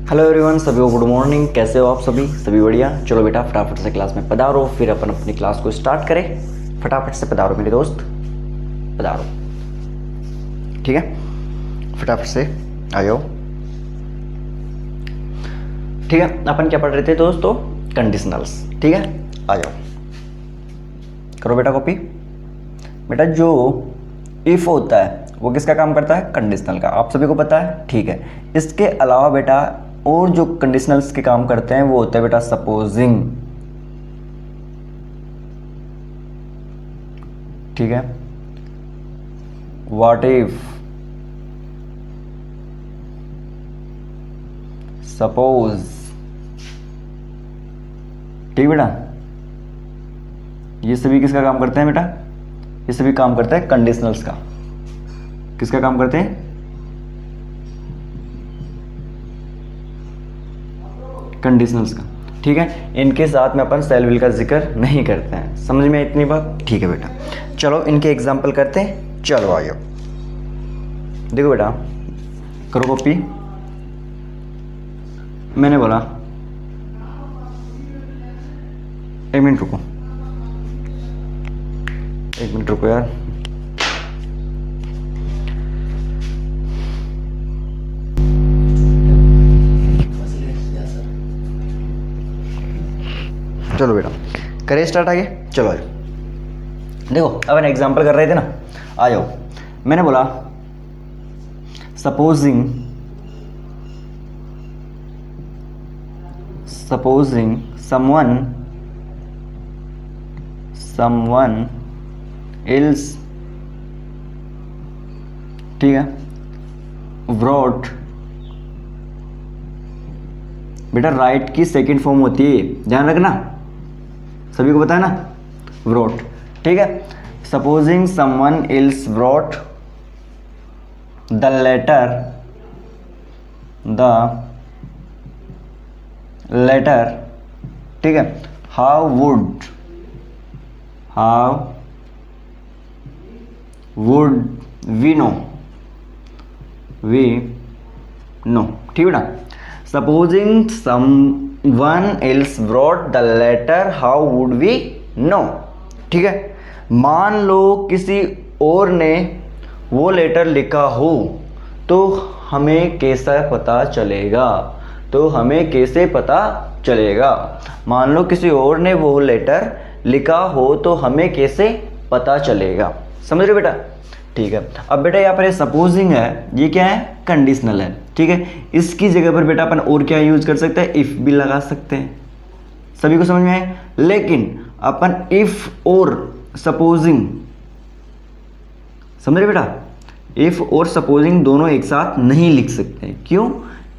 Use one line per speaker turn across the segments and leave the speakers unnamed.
Hello everyone, सभी को good morning. कैसे हो आप सभी बढ़िया। चलो बेटा फटाफट से क्लास में पधारो, फिर अपन अपनी क्लास को स्टार्ट करें। फटाफट से पधारो मेरे दोस्त, पधारो। ठीक है, फटाफट से आ जाओ। ठीक है, अपन क्या पढ़ रहे थे दोस्तों? कंडीशनल्स। ठीक है, आ जाओ, करो बेटा कॉपी। बेटा जो इफ होता है वो किसका काम करता है? कंडीशनल का। आप सभी को पता है, ठीक है। इसके अलावा बेटा और जो कंडीशनल्स के काम करते हैं वो होता है बेटा सपोजिंग। ठीक है, व्हाट इफ, सपोज। ठीक बेटा, ये सभी किसका काम करते हैं बेटा? ये सभी काम करते हैं कंडीशनल्स का। किसका काम करते हैं? कंडीशनल्स का। ठीक है, इनके साथ में अपन सेल विल का जिक्र नहीं करते हैं। समझ में इतनी बात? ठीक है बेटा, चलो इनके एग्जाम्पल करते हैं। चलो आ जाओ, देखो बेटा, करो कॉपी। मैंने बोला, एक मिनट रुको, एक मिनट रुको यार। चलो बेटा करें स्टार्ट आगे। चलो आ जाओ, देखो अपन एग्जाम्पल कर रहे थे ना, आ जाओ। मैंने बोला सपोजिंग समवन एल्स, ठीक है, व्रॉट। बेटा राइट की सेकंड फॉर्म होती है, ध्यान रखना, सभी को पता है ना, व्रॉट। ठीक है, supposing someone else wrote the letter, ठीक है, हाउ वुड वी नो, ठीक है ना। Supposing someone else brought the letter how would we know, ठीक है। मान लो किसी और ने वो लेटर लिखा हो तो हमें कैसे पता चलेगा? मान लो किसी और ने वो लेटर लिखा हो तो हमें कैसे पता चलेगा? समझ रहे बेटा? ठीक है, अब बेटा यहाँ पर ये सपोजिंग है, ये क्या है? कंडीशनल है। ठीक है, इसकी जगह पर बेटा अपन और क्या यूज कर सकते हैं? इफ भी लगा सकते हैं। सभी को समझ में आए? लेकिन अपन इफ और सपोजिंग, समझ रहे बेटा, इफ और सपोजिंग दोनों एक साथ नहीं लिख सकते। क्यों?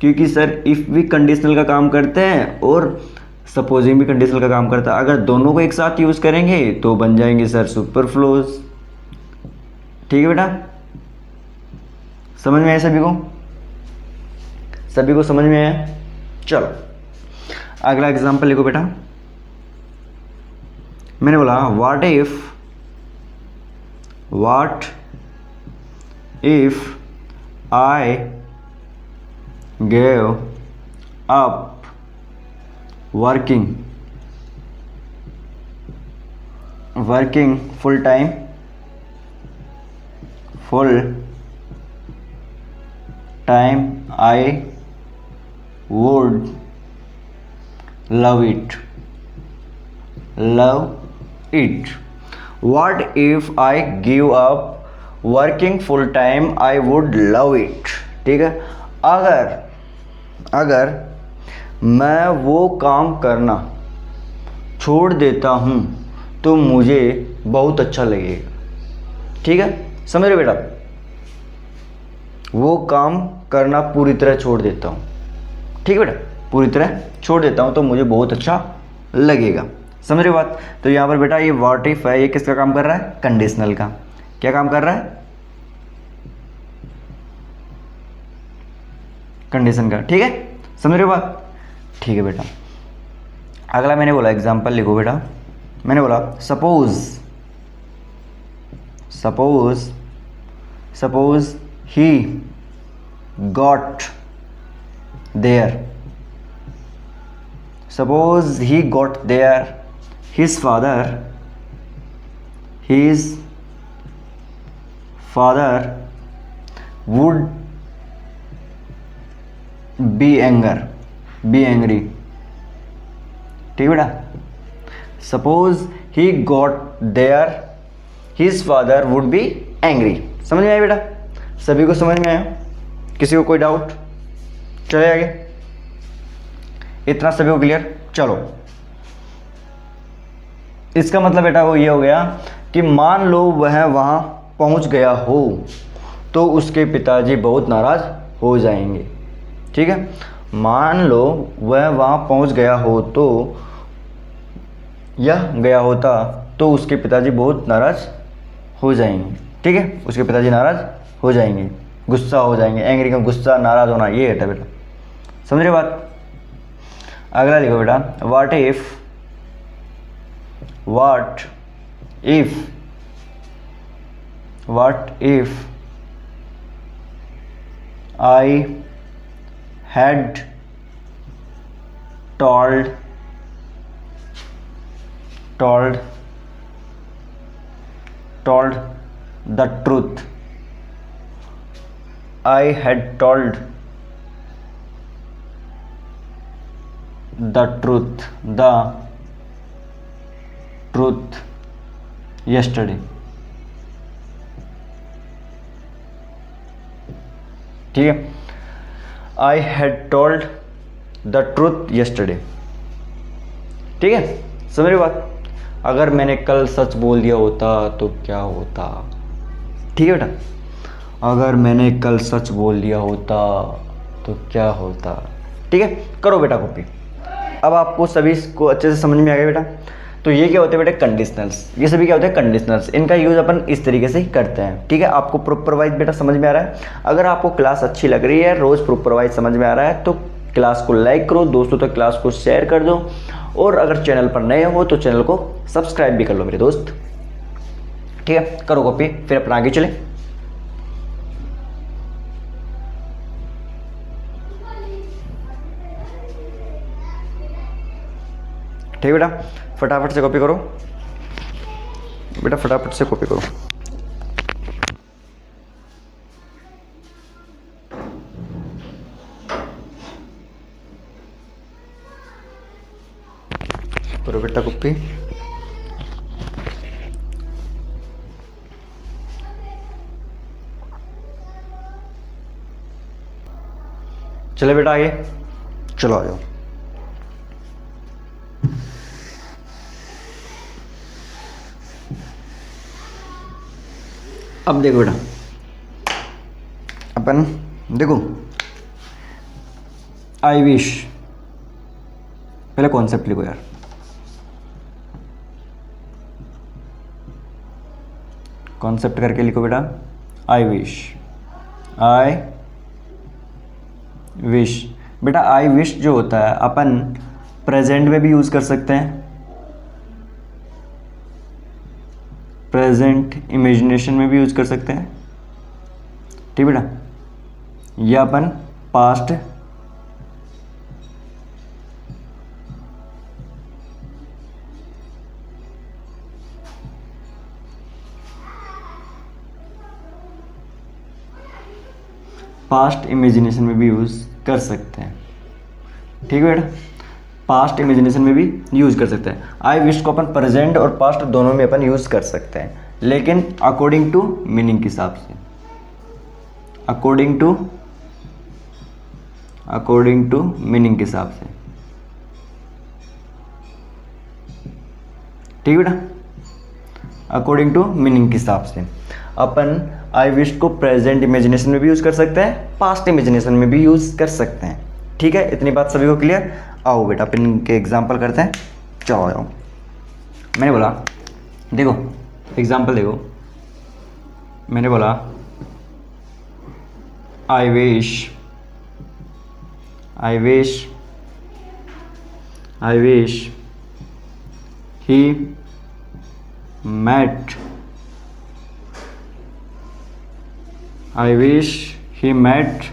क्योंकि सर इफ भी कंडीशनल का काम करते हैं और सपोजिंग भी कंडीशनल का काम करता है। अगर दोनों को एक साथ यूज करेंगे तो बन जाएंगे सर सुपरफ्लोज। ठीक है बेटा, समझ में आया सभी को? सभी को समझ में आया? चलो अगला एग्जांपल लिखो बेटा। मैंने बोला what if I gave up working full time I would love it. What if I give up working full time? I would love it. ठीक है, अगर मैं वो काम करना छोड़ देता हूँ तो मुझे बहुत अच्छा लगेगा। ठीक है, समझ रहे बेटा? वो काम करना पूरी तरह छोड़ देता हूँ, ठीक है बेटा, पूरी तरह छोड़ देता हूं तो मुझे बहुत अच्छा लगेगा। समझ रहे बात? तो यहां पर बेटा ये व्हाट इफ है, ये किसका काम कर रहा है? कंडीशनल का। क्या काम कर रहा है? कंडीशन का। ठीक है, समझ रहे बात? ठीक है बेटा, अगला मैंने बोला एग्जाम्पल लिखो बेटा। मैंने बोला suppose he got there suppose he got there, his father would be angry. ठीक बेटा, suppose he got there, his father would be angry. समझ में आया बेटा? सभी को समझ में आया? किसी को कोई डाउट? चले आगे, इतना सभी को क्लियर? चलो, इसका मतलब बेटा वो ये हो गया कि मान लो वह वहां पहुंच गया हो तो उसके पिताजी बहुत नाराज हो जाएंगे। ठीक है, मान लो वह वहां पहुंच गया हो तो, या गया होता तो उसके पिताजी बहुत नाराज हो जाएंगे। ठीक है, उसके पिताजी नाराज हो जाएंगे, गुस्सा हो जाएंगे। एंग्री का गुस्सा, नाराज होना, ये है बेटा। समझ रहे बात? अगला लिखो बेटा, what if I had told the truth, I had told the truth yesterday। ठीक है, I had told the truth yesterday। ठीक है, समझ रहे बात? अगर मैंने कल सच बोल दिया होता तो क्या होता? ठीक है बेटा, अगर मैंने कल सच बोल दिया होता तो क्या होता? ठीक है, करो बेटा कॉपी। अब आपको सभी को अच्छे से समझ में आ गया बेटा? तो ये क्या होते हैं बेटा? कंडीशनल्स। ये सभी क्या होते हैं? कंडीशनल्स। इनका यूज़ अपन इस तरीके से ही करते हैं। ठीक है, आपको प्रॉपर वाइज बेटा समझ में आ रहा है? अगर आपको क्लास अच्छी लग रही है, रोज़ प्रॉपर वाइज समझ में आ रहा है, तो क्लास को लाइक करो, दोस्तों तक क्लास को शेयर कर दो, और अगर चैनल पर नए हो तो चैनल को सब्सक्राइब भी कर लो मेरे दोस्त। ठीक है, करो कॉपी, फिर अपना आगे चले। ठीक है बेटा, फटाफट से कॉपी करो बेटा, फटाफट से कॉपी करो। करो बेटा कॉपी। चले बेटा आगे, चलो आ जाओ। अब देखो बेटा, अपन देखो, आई विश, पहले कॉन्सेप्ट लिखो यार। कॉन्सेप्ट करके लिखो बेटा, आई विश। बेटा आई विश जो होता है अपन प्रेजेंट में भी यूज कर सकते हैं, प्रेजेंट इमेजिनेशन में भी यूज कर सकते हैं। ठीक बेटा, या अपन पास्ट इमेजिनेशन में भी यूज कर सकते हैं। ठीक है बेटा, पास्ट इमेजिनेशन में भी यूज कर सकते हैं। आई विश को अपन प्रेजेंट और पास्ट दोनों में अपन यूज कर सकते हैं, लेकिन अकॉर्डिंग टू मीनिंग के हिसाब से, अकॉर्डिंग टू मीनिंग के हिसाब से। ठीक है बेटा, अकॉर्डिंग टू मीनिंग के हिसाब से अपन आई विश को प्रेजेंट इमेजिनेशन में भी यूज कर सकते हैं, पास्ट इमेजिनेशन में भी यूज कर सकते हैं। ठीक है, इतनी बात सभी को क्लियर? आओ बेटा अपन इनके एग्जाम्पल करते हैं। चलो आओ, मैंने बोला देखो एग्जाम्पल देखो, मैंने बोला I wish he met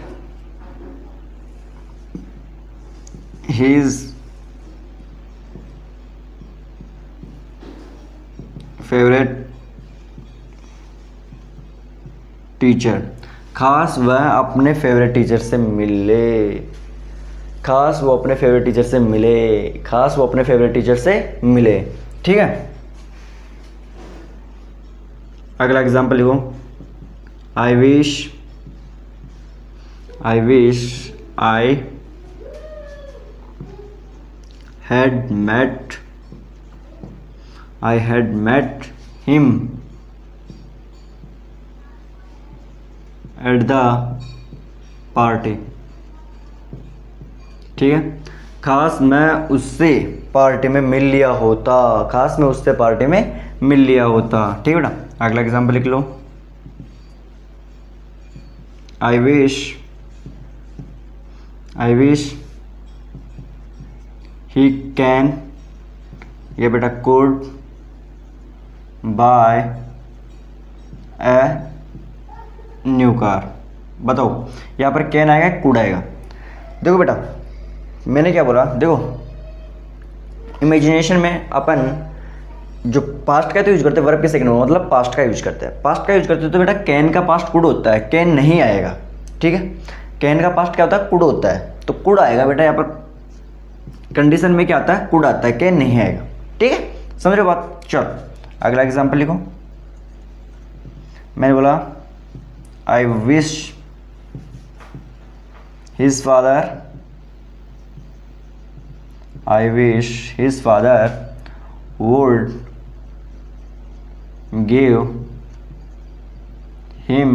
his favourite teacher, खास वह अपने फेवरेट टीचर से मिले, खास वो अपने फेवरेट टीचर से मिले, खास वो अपने फेवरेट टीचर से मिले। ठीक है, अगला एग्जांपल लिखो, I wish I had met him at the party. ठीक है, खास मैं उससे पार्टी में मिल लिया होता, खास मैं उससे पार्टी में मिल लिया होता। ठीक है बेटा, अगला एग्जांपल लिख लो, आई विश ही कैन, ये बेटा could bye a new car. बताओ यहाँ पर कैन आएगा कुड आएगा? देखो बेटा मैंने क्या बोला, देखो इमेजिनेशन में अपन जो पास्ट का तो यूज करते हैं, वर्ब के सेकंड में मतलब पास्ट का यूज करते हैं। पास्ट का यूज करते हैं तो बेटा कैन का पास्ट कुड होता है, कैन नहीं आएगा। ठीक है, कैन का पास्ट क्या होता है, कुड होता है, तो कुड आएगा बेटा। यहाँ पर कंडीशन में क्या आता है, कुड आता है, कैन नहीं आएगा। ठीक है, समझ रहे हो बात? चलो अगला एग्जाम्पल लिखो, मैंने बोला I wish his father would give him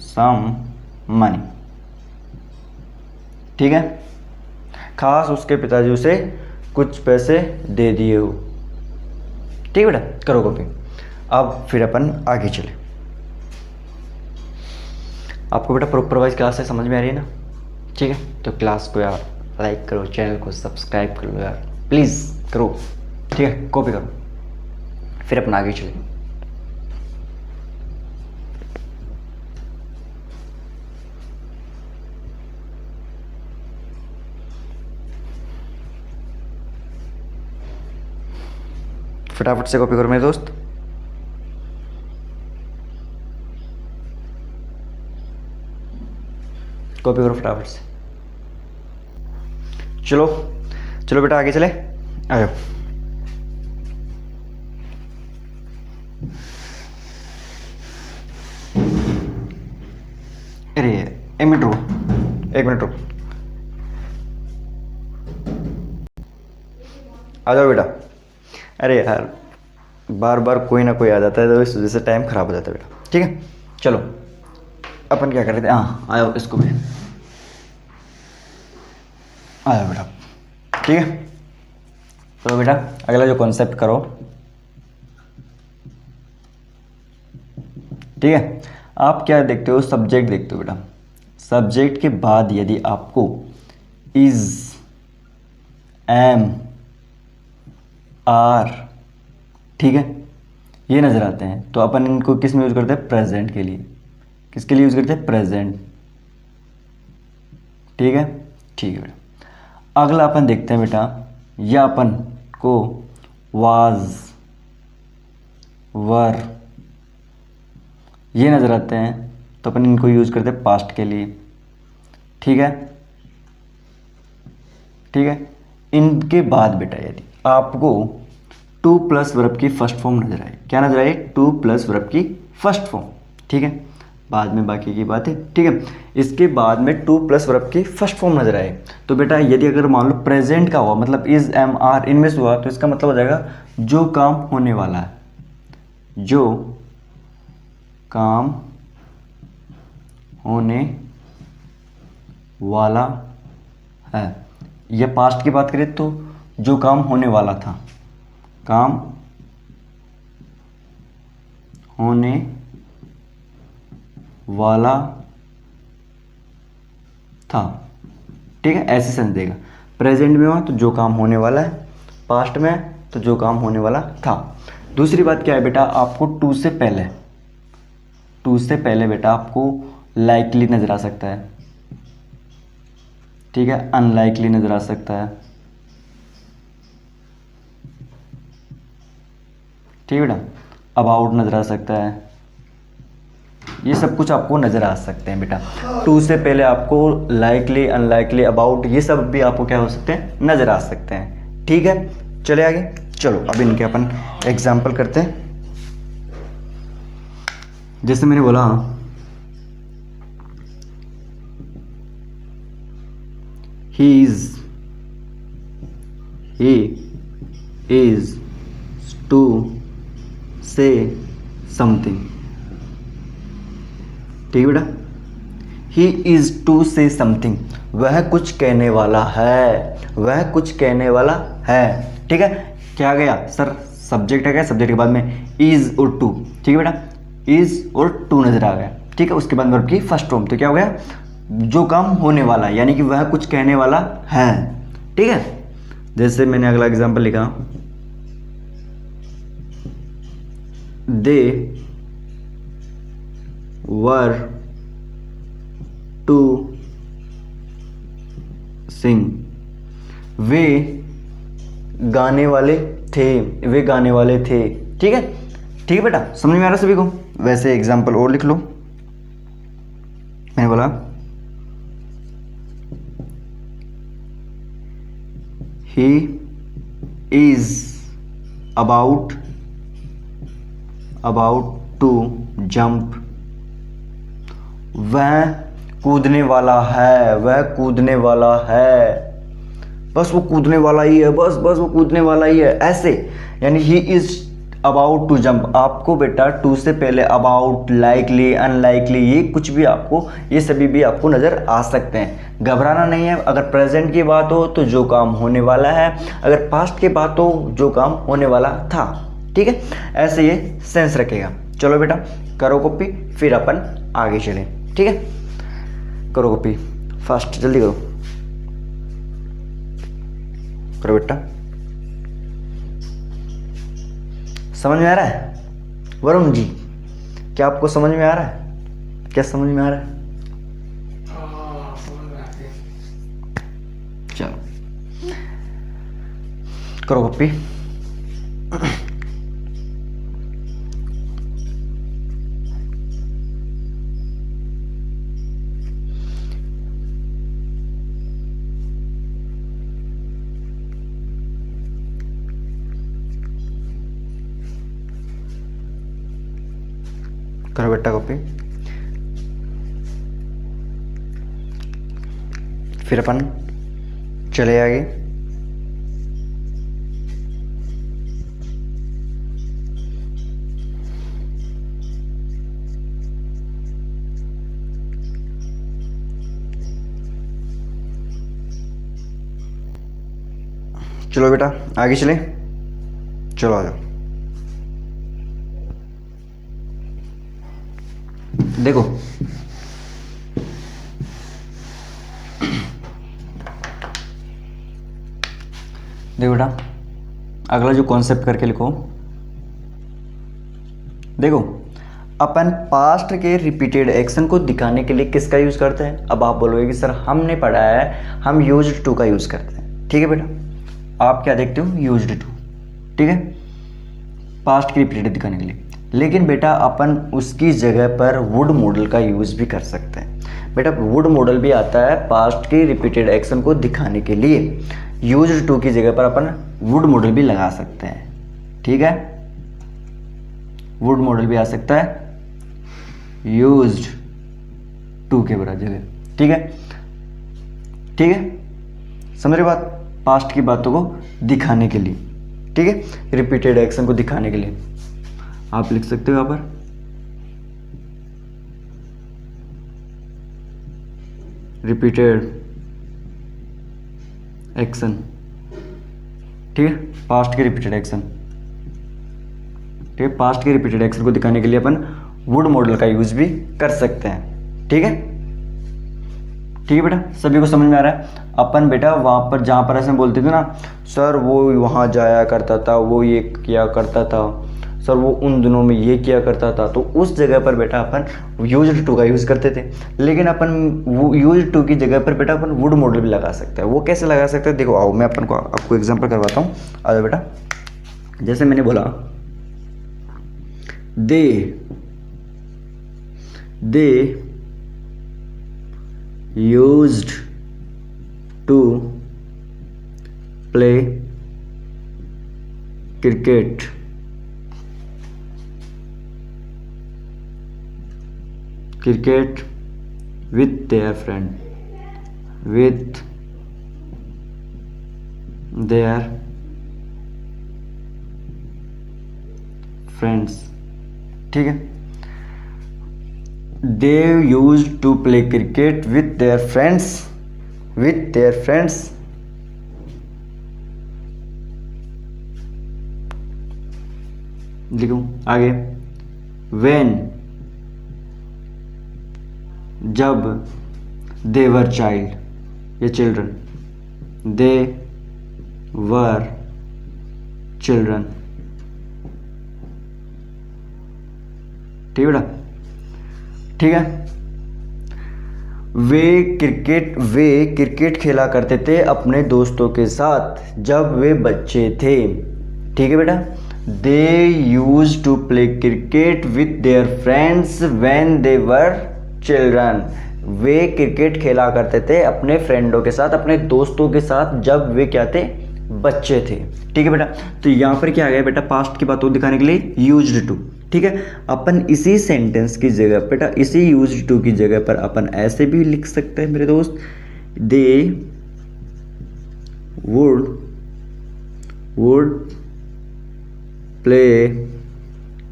some money। ठीक है, खास उसके पिताजी उसे कुछ पैसे दे दिए हो। ठीक है बेटा, करो कॉपी। अब फिर अपन आगे चले। आपको बेटा प्रॉपर वाइज क्लास है, समझ में आ रही है ना? ठीक है, तो क्लास को यार लाइक करो, चैनल को सब्सक्राइब कर लो यार, प्लीज़ करो। ठीक है, कॉपी करो, फिर अपन आगे चले। फटाफट से कॉपी करो मेरे दोस्त। कॉपी करो फटाफट से। चलो चलो बेटा आगे चले, आ जाओ। अरे एक मिनट रुको, एक मिनट रुको, आ जाओ बेटा। अरे यार बार बार कोई ना कोई आ जाता है तो इस वजह से टाइम खराब हो जाता है बेटा। ठीक है, चलो अपन क्या कर रहे थे, हाँ आयो इसको भी आया बेटा। ठीक है, तो बेटा अगला जो कॉन्सेप्ट करो। ठीक है, आप क्या देखते हो, सब्जेक्ट देखते हो बेटा। सब्जेक्ट के बाद यदि आपको इज, एम, आर, ठीक है, ये नज़र आते हैं तो अपन इनको किस में यूज़ करते हैं, प्रेजेंट के लिए। किसके लिए यूज़ करते हैं, प्रेजेंट। ठीक है, ठीक है बेटा। अगला अपन देखते हैं बेटा, या अपन को वाज, वर, ये नज़र आते हैं तो अपन इनको यूज़ करते हैं पास्ट के लिए। ठीक है, ठीक है। इनके बाद बेटा यदि आपको टू प्लस वर्ब की फर्स्ट फॉर्म नजर आए, क्या नजर आए, टू प्लस वर्ब की फर्स्ट फॉर्म। ठीक है, बाद में बाकी की बात है। ठीक है, इसके बाद में टू प्लस वर्ब की फर्स्ट फॉर्म नजर आए तो बेटा यदि अगर मान लो प्रेजेंट का हुआ, मतलब इज, एम, आर इनमें से हुआ, तो इसका मतलब हो जाएगा जो काम होने वाला है, जो काम होने वाला है। ये पास्ट की बात करें तो जो काम होने वाला था, काम होने वाला था। ठीक है, ऐसे सेंस देगा। प्रेजेंट में हुआ तो जो काम होने वाला है, पास्ट में तो जो काम होने वाला था। दूसरी बात क्या है बेटा, आपको टू से पहले बेटा आपको लाइकली नजर आ सकता है। ठीक है, अनलाइकली नजर आ सकता है, ठीक है बेटा, अबाउट नज़र आ सकता है, ये सब कुछ आपको नज़र आ सकते हैं बेटा। टू से पहले आपको लाइकली, अनलाइकली, अबाउट, ये सब भी आपको क्या हो सकते हैं, नज़र आ सकते हैं। ठीक है, चले आगे। चलो अब इनके अपन एग्जाम्पल करते हैं। जैसे मैंने बोला he is to say something. ठीक है बेटा, he is to say something, वह कुछ कहने वाला है, वह कुछ कहने वाला है। ठीक है, क्या गया सर, सब्जेक्ट है क्या, सब्जेक्ट के बाद में इज और टू। ठीक है बेटा, इज और टू नजर आ गया। ठीक है, उसके बाद वर्ब की फर्स्ट फॉर्म, तो क्या हो गया, जो काम होने वाला है, यानी कि वह कुछ कहने वाला है। ठीक है, जैसे मैंने अगला एग्जांपल लिखा, दे वर टू सिंग, वे गाने वाले थे, वे गाने वाले थे। ठीक है, ठीक है बेटा, समझ में आ रहा है सभी को। वैसे एग्जांपल और लिख लो। मैंने बोला he is about to jump, वह कूदने वाला है, वह कूदने वाला है, बस वो कूदने वाला ही है, बस वो कूदने वाला ही है, ऐसे। यानी he is about to jump, आपको बेटा टू से पहले अबाउट, लाइकली, अनलाइकली, ये कुछ भी आपको, ये सभी भी आपको नज़र आ सकते हैं। घबराना नहीं है। अगर प्रेजेंट की बात हो तो जो काम होने वाला है, अगर पास्ट की बात हो जो काम होने वाला था। ठीक है, ऐसे ये सेंस रखेगा। चलो बेटा करो कॉपी, फिर अपन आगे चलें। ठीक है, करो कॉपी फास्ट, जल्दी करो, करो बेटा। समझ में आ रहा है वरुण जी, क्या आपको समझ में आ रहा है, क्या समझ में आ रहा है? चलो करो कॉपी। करो बेटा कॉपी, फिर अपन चले आगे। चलो बेटा आगे चले, चलो आ जाओ। देखो देखो बेटा, अगला जो कॉन्सेप्ट करके लिखो। देखो अपन पास्ट के रिपीटेड एक्शन को दिखाने के लिए किसका यूज करते हैं। अब आप बोलोगे कि सर हमने पढ़ा है हम यूज्ड टू का यूज करते हैं। ठीक है बेटा, आप क्या देखते हो, यूज्ड टू। ठीक है, पास्ट की रिपीटेड दिखाने के लिए। लेकिन बेटा अपन उसकी जगह पर वुड मॉडल का यूज भी कर सकते हैं। बेटा वुड मॉडल भी आता है पास्ट की रिपीटेड एक्शन को दिखाने के लिए। यूज्ड टू की जगह पर अपन वुड मॉडल भी लगा सकते हैं। ठीक है, वुड मॉडल भी आ सकता है यूज्ड टू के बराबर जगह। ठीक है, ठीक है, समझ रहे बात, पास्ट की बातों को दिखाने के लिए। ठीक है, रिपीटेड एक्शन को दिखाने के लिए आप लिख सकते हो यहां पर रिपीटेड एक्शन। ठीक है, पास्ट के रिपीटेड एक्शन। ठीक है, पास्ट के रिपीटेड एक्शन को दिखाने के लिए अपन वुड मॉडल का यूज भी कर सकते हैं। ठीक है, ठीक है बेटा, सभी को समझ में आ रहा है। अपन बेटा वहां पर जहां पर ऐसे बोलते थे ना, सर वो वहां जाया करता था, वो ये किया करता था, सर वो उन दिनों में ये किया करता था, तो उस जगह पर बेटा अपन यूज्ड टू का यूज़ करते थे। लेकिन अपन वो यूज्ड टू की जगह पर बेटा अपन वुड मॉडल भी लगा सकते हैं। वो कैसे लगा सकते हैं, देखो आओ मैं अपन को आपको एग्जांपल करवाता हूँ। आ जाओ बेटा, जैसे मैंने बोला they used to play cricket with their friends। ठीक है, they used to play cricket with their friends लिखूं आगे, when जब, they were child ये children, they were children। ठीक है बेटा, ठीक है। वे क्रिकेट खेला करते थे अपने दोस्तों के साथ जब वे बच्चे थे। ठीक है बेटा, they used to play cricket with their friends when they were children. वे क्रिकेट खेला करते थे अपने फ्रेंडों के साथ, अपने दोस्तों के साथ जब वे क्या थे, बच्चे थे। ठीक है बेटा, तो यहाँ पर क्या आ गया बेटा, पास्ट की बात दिखाने के लिए यूज्ड टू। ठीक है, अपन इसी सेंटेंस की जगह बेटा, इसी यूज्ड टू की जगह पर अपन ऐसे भी लिख सकते हैं मेरे दोस्त, they would play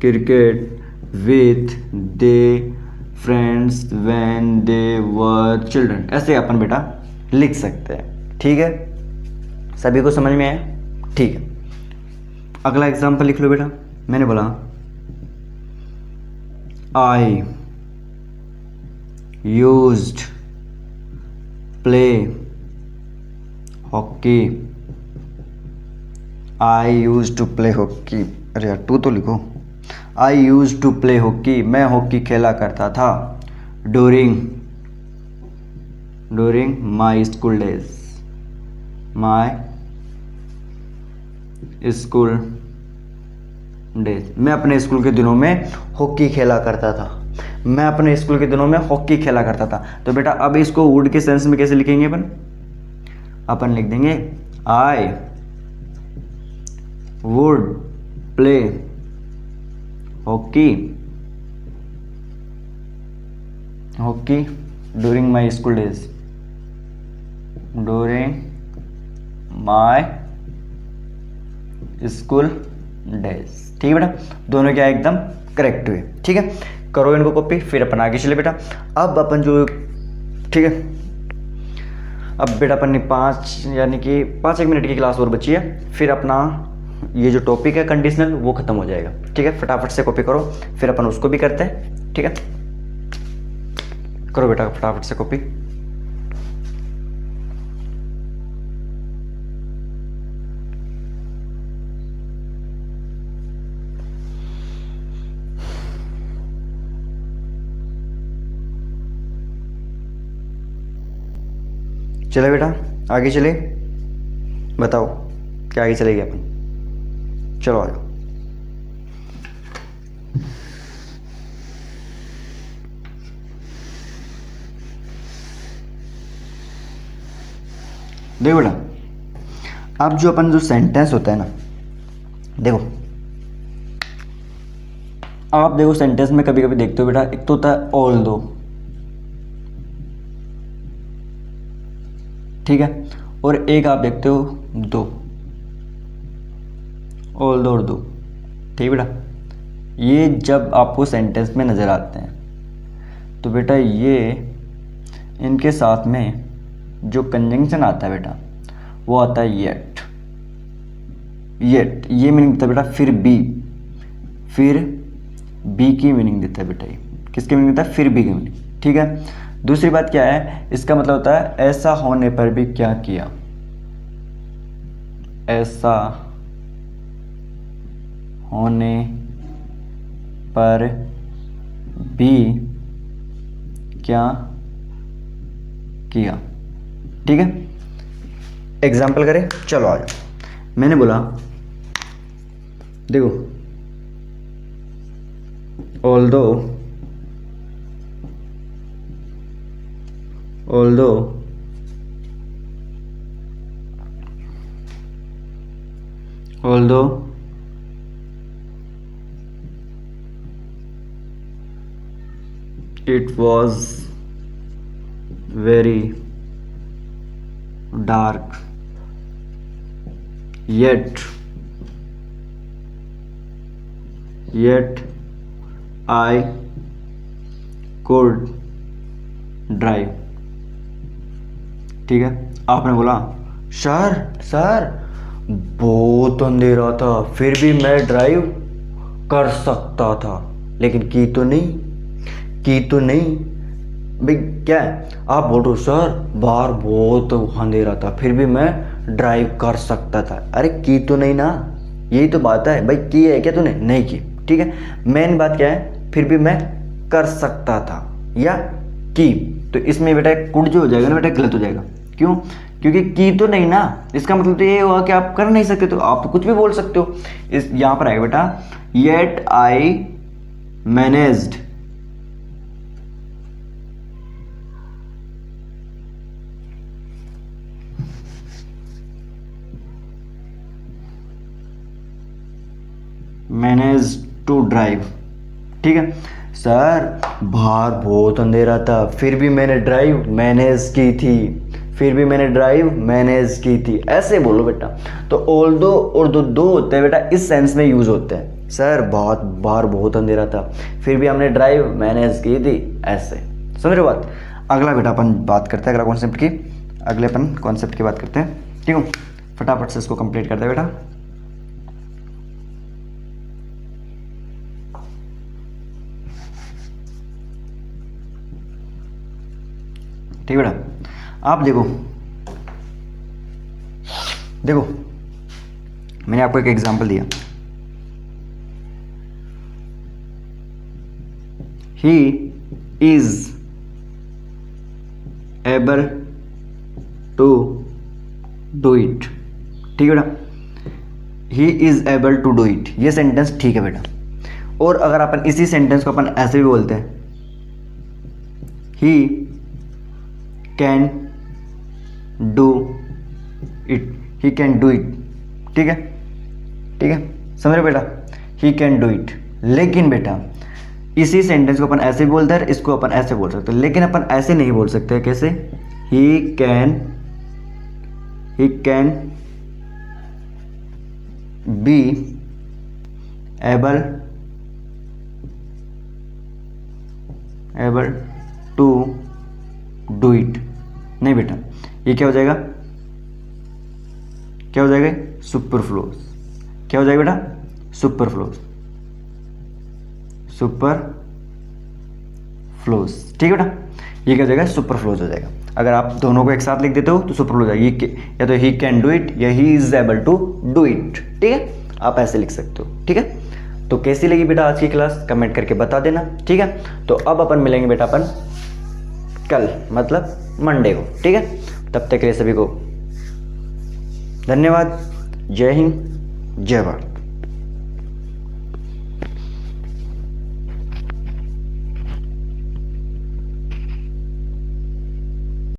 cricket with they friends when they were children. ऐसे अपन बेटा लिख सकते हैं। ठीक है, सभी को समझ में आया? ठीक है, अगला एग्जांपल लिख लो बेटा। मैंने बोला I used play hockey। I used to play hockey। अरे यार तू तो लिखो। I used to play hockey। मैं हॉकी खेला करता था। During my school days। मैं अपने स्कूल के दिनों में हॉकी खेला करता था। तो बेटा अब इसको वुड के सेंस में कैसे लिखेंगे अपन लिख देंगे I would play hockey during my school days. ठीक है बेटा, दोनों क्या एकदम करेक्ट हुए। ठीक है, करो इनको कॉपी, फिर अपन आगे चले बेटा। अब अपन जो, ठीक है, अब बेटा अपन ने 5 मिनट की क्लास और बची है, फिर अपना ये जो टॉपिक है कंडीशनल वो खत्म हो जाएगा। ठीक है, फटाफट से कॉपी करो, फिर अपन उसको भी करते हैं। ठीक है, करो बेटा फटाफट से कॉपी। चले बेटा आगे चले, बताओ क्या आगे चलेगी अपन। चलो आ जाओ। देखो बेटा, अब जो अपन जो सेंटेंस होता है ना, देखो आप देखो सेंटेंस में कभी कभी देखते हो बेटा, एक तो होता है ऑल दो, ठीक है, और एक आप देखते हो दो, ऑल दो और दो। ठीक है बेटा, ये जब आपको सेंटेंस में नज़र आते हैं तो बेटा ये इनके साथ में जो कंजंक्शन आता है बेटा वो आता है येट। ये मीनिंग देता है बेटा फिर बी की मीनिंग देता है बेटा। ये किसकी मीनिंग देता है? फिर बी की मीनिंग। ठीक है, दूसरी बात क्या है, इसका मतलब होता है ऐसा होने पर भी क्या किया, ऐसा होने पर भी क्या किया। ठीक है, एग्जाम्पल करें, चलो आ जाओ। मैंने बोला देखो although it was very dark, yet I could drive। ठीक है, आपने बोला सर बहुत अंधेरा था फिर भी मैं ड्राइव कर सकता था, लेकिन की तो नहीं। भाई क्या है, आप बोल रहे हो सर बाहर बहुत अंधेरा था फिर भी मैं ड्राइव कर सकता था। अरे की तो नहीं ना, यही तो बात है भाई। की है क्या तूने? नहीं की। ठीक है, मेन बात क्या है, फिर भी मैं कर सकता था या की। तो इसमें बेटा कुड जो हो जाएगा ना बेटा गलत हो जाएगा। क्यों? क्योंकि की तो नहीं ना, इसका मतलब तो ये हुआ कि आप कर नहीं सकते, तो आप तो कुछ भी बोल सकते हो। इस यहां पर आएगा बेटा yet I managed to drive. ठीक है सर, बाहर बहुत अंधेरा था फिर भी मैंने ड्राइव मैनेज की थी, ऐसे बोलो बेटा। तो ऑल्दो और दो होते हैं बेटा, इस सेंस में यूज होते हैं। सर बाहर बहुत अंधेरा था फिर भी हमने ड्राइव मैनेज की थी, ऐसे। समझ रहे हो बात? अगला बेटा अपन बात करते हैं अगला कॉन्सेप्ट की, अगले अपन कॉन्सेप्ट की बात करते हैं। ठीक है, फटाफट से इसको कंप्लीट करते हैं बेटा। ठीक है बेटा, आप देखो मैंने आपको एक एग्जांपल दिया। He is able to do it. ठीक है बेटा, he is able to do it, ये सेंटेंस ठीक है बेटा। और अगर अपन इसी सेंटेंस को अपन ऐसे भी बोलते हैं, he can do it, he can do it. ठीक है, समझ रहे बेटा, ही कैन डू इट। लेकिन बेटा इसी सेंटेंस को अपन ऐसे भी बोलते हैं, इसको अपन ऐसे बोल सकते हैं, लेकिन अपन ऐसे नहीं बोल सकते। कैसे? He can be able to do it. नहीं बेटा, ये क्या हो जाएगा? सुपरफ्लोज। क्या हो जाएगा बेटा? सुपरफ्लोज। ठीक है बेटा, ये क्या हो जाएगा? सुपरफ्लोज हो जाएगा। अगर आप दोनों को एक साथ लिख देते हो तो सुपरफ्लोज हो जाएगा। या तो ही कैन डू इट या he is able to do it. ठीक है, आप ऐसे लिख सकते हो। ठीक है, तो कैसी लगी बेटा आज की क्लास, कमेंट करके बता देना। ठीक है, तो अब अपन मिलेंगे बेटा अपन कल, मतलब मंडे को। ठीक है, तब तक के लिए सभी को धन्यवाद। जय हिंद, जय भारत।